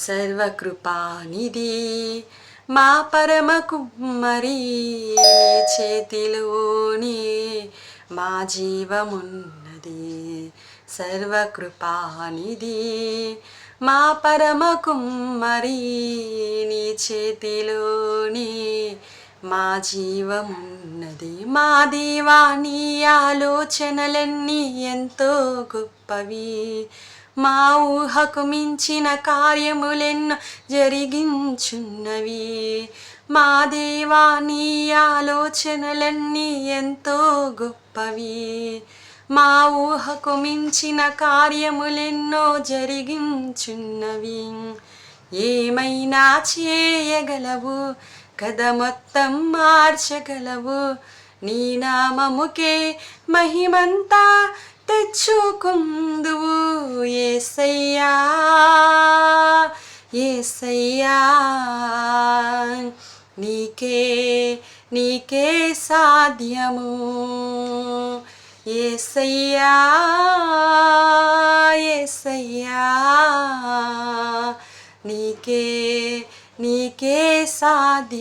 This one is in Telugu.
సర్వకృపానిధి మా పరమ కుమ్మరి చేతిలోనే మా జీవమున్నది. సర్వకృపానిధి మా పరమ కుమ్మరి నీ చేతిలోనే మా జీవమున్నది. మా దేవా నీ ఆలోచనలన్నీ ఎంతో గొప్పవి, మా ఊహకు మించిన కార్యములెన్నో జరిగించున్నవి. మా దేవా నీ ఆలోచనలన్నీ ఎంతో గొప్పవి, మా ఊహకు మించిన కార్యములెన్నో జరిగించున్నవి. ఏమైనా చేయగలవు, కథ మొత్తం మార్చగలవు, నీ నామముకే మహిమంతా తెచ్చుకుందువు. యేసయ్యా యేసయ్యా నీకే సాధ్యము. యేసయ్యా యేసయ్యా నీకే సాధ్యం.